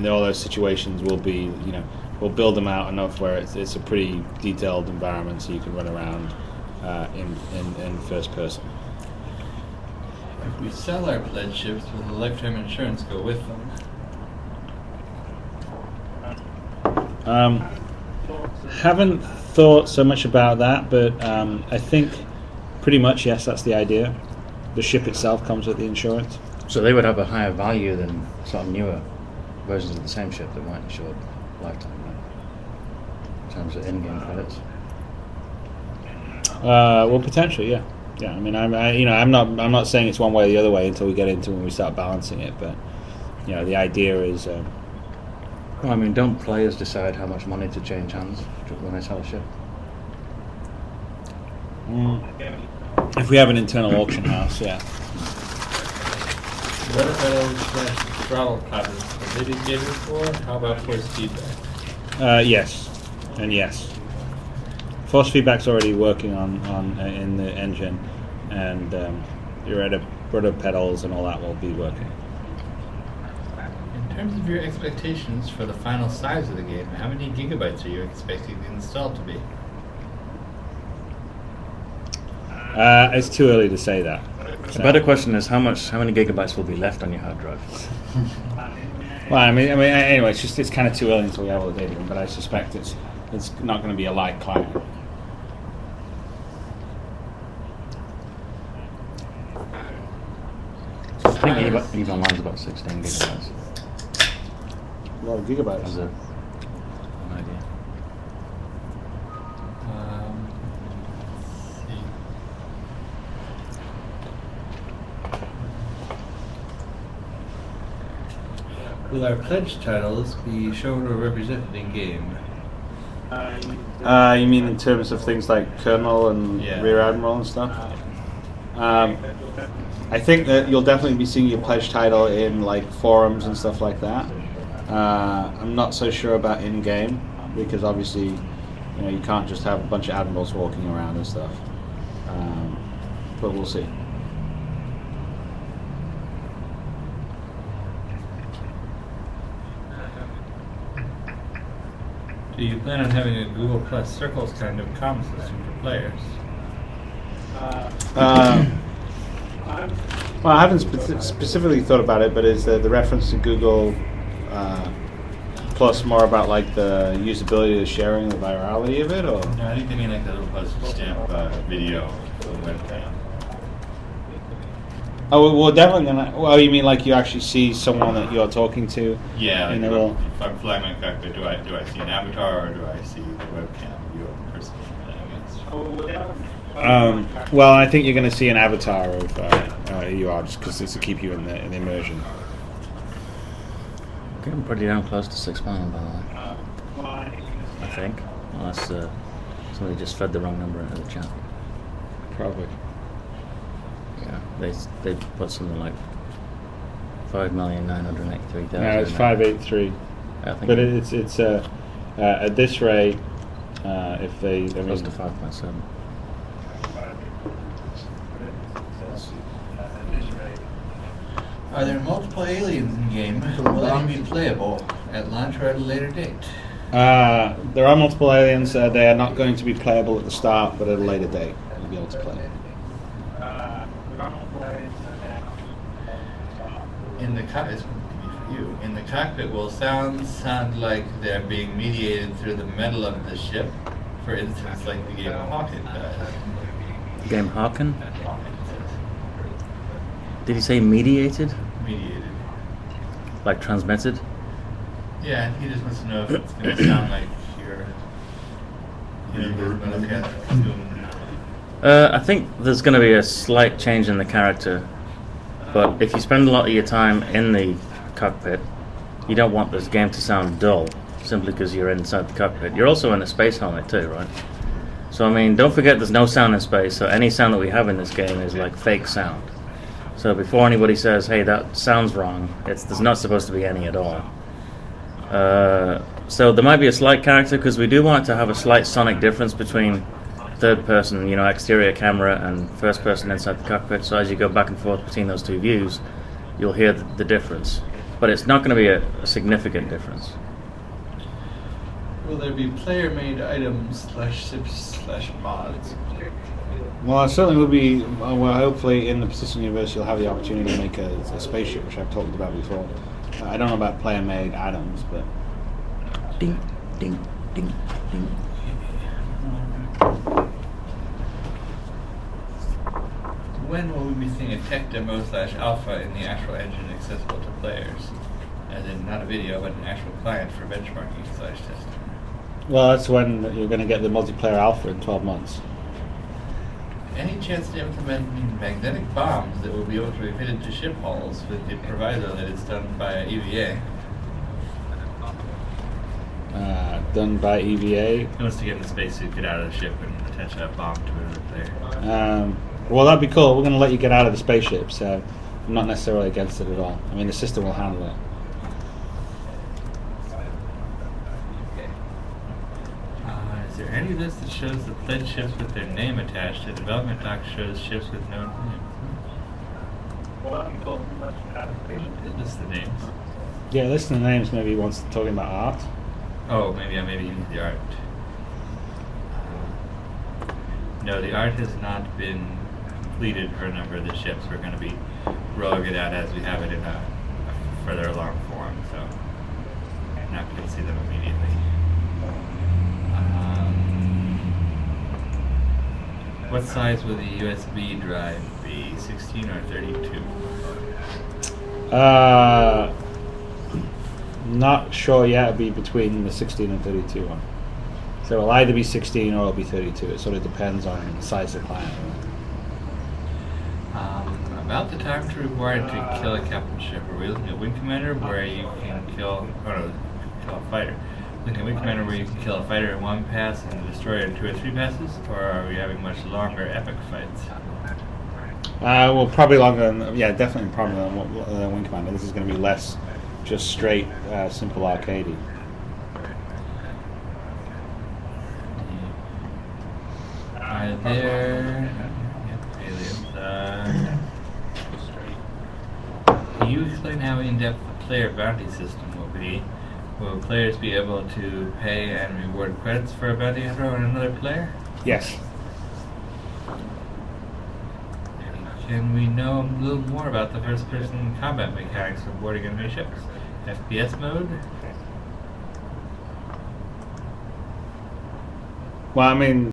in all those situations will be, we'll build them out enough where it's a pretty detailed environment, so you can run around in first person. If we sell our pledge ships, will the lifetime insurance go with them? Haven't thought so much about that, but I think pretty much yes, that's the idea. The ship itself comes with the insurance. So they would have a higher value than sort of newer versions of the same ship that might short lifetime, right? In terms of in-game credits. Well, potentially, yeah. Yeah, I mean, I'm not saying it's one way or the other way until we get into when we start balancing it. But the idea is. Well, I mean, don't players decide how much money to change hands when they sell a ship? If we have an internal auction house, yeah. What about throttle patterns? Are they catered for? How about force feedback? Yes, and yes. Force feedback's already working on in the engine, and your rudder pedals and all that will be working. In terms of your expectations for the final size of the game, how many gigabytes are you expecting the install to be? It's too early to say that. The better question is how many gigabytes will be left on your hard drive? Well, I mean, anyway, it's kind of too early until we have all the data in, but I suspect it's not going to be a light client. I think EVE Online's about 16 gigabytes. A lot of gigabytes. As an idea. Let's see. Will our pledge titles be shown or represented in game? You mean in terms of things like Colonel and Rear Admiral and stuff? I think that you'll definitely be seeing your pledge title in like forums and stuff like that. I'm not so sure about in-game because obviously, you can't just have a bunch of admirals walking around and stuff. But we'll see. Do you plan on having a Google Plus Circles kind of comm system for players? Well, I haven't specifically thought about it, but is the reference to Google Plus more about like the usability, the sharing, the virality of it, or? No, I think they mean like the little postage stamp video for the webcam. Oh, well, definitely gonna. Well, you mean like you actually see someone that you're talking to? Yeah. In Like if I'm flying my cockpit, do I see an avatar or do I see the webcam view of the person? Well, I think you're going to see an avatar of you are, just because it's to keep you in the immersion. Getting pretty damn close to 6 million, by the way. I think, unless somebody just fed the wrong number into the chat. Probably. Yeah, they put something like 5,983,000. No, it's 583. But it's at this rate, if they close to 5.7. Are there multiple aliens in game? Will any be playable at launch or at a later date? There are multiple aliens. They are not going to be playable at the start, but at a later date you'll be able to play. In the cockpit, will sounds sound like they're being mediated through the metal of the ship? For instance, like the game Hawken does. Game Hawken? Did he say mediated? Mediated. Like transmitted? Yeah, he just wants to know if it's going to sound like you're I think there's going to be a slight change in the character, but if you spend a lot of your time in the cockpit, you don't want this game to sound dull simply because you're inside the cockpit. You're also in a space helmet too, right? So I mean, don't forget there's no sound in space, so any sound that we have in this game is like fake sound. So before anybody says, hey, that sounds wrong, there's not supposed to be any at all. So there might be a slight character, because we do want it to have a slight sonic difference between third person, exterior camera, and first person inside the cockpit. So as you go back and forth between those two views, you'll hear the difference. but it's not going to be a significant difference. Will there be player-made items /ships/mods? Well, it certainly will be. Well, hopefully in the Persistent Universe you'll have the opportunity to make a spaceship, which I've talked about before. I don't know about player-made items, but Ding, ding, ding, ding. When will we be seeing a tech demo /alpha in the actual engine accessible to players? As in, not a video, but an actual client for benchmarking /testing. well, that's when you're going to get the multiplayer alpha in 12 months. Any chance to implement magnetic bombs that will be able to be fitted to ship hulls with the proviso that it's done by EVA? Done by EVA. He wants to get in the spacesuit, get out of the ship, and attach a bomb to another player. Well, that'd be cool. We're going to let you get out of the spaceship, so I'm not necessarily against it at all. I mean, the system will handle it. Is there any list that shows the pledged ships with their name attached? The development doc shows ships with no name. It lists the names. Yeah, listen to the names. Maybe he wants to talk about art. Oh, maybe you need the art. No, the art has not been completed for a number of the ships. We're going to be rolling it out as we have it in a further along form, so you're not going to see them immediately. What size will the USB drive be? 16 or 32? Not sure yet. It'll be between the 16 and 32 one. So it'll either be 16 or it'll be 32. It sort of depends on the size of the client. About the time to required to kill a captain ship. Are we looking at Wing Commander where you can kill a fighter? Looking at Wing Commander where you can kill a fighter in one pass and a destroyer in 2 or 3 passes? Or are we having much longer epic fights? Well, probably longer than, yeah, definitely probably than Wing Commander. This is going to be less just straight, simple arcadey. Are there aliens? Can you explain how in-depth the player bounty system will be? Will players be able to pay and reward credits for a bounty hunter on another player? Yes. Can we know a little more about the first-person combat mechanics of boarding enemy ships? FPS mode? Well, I mean,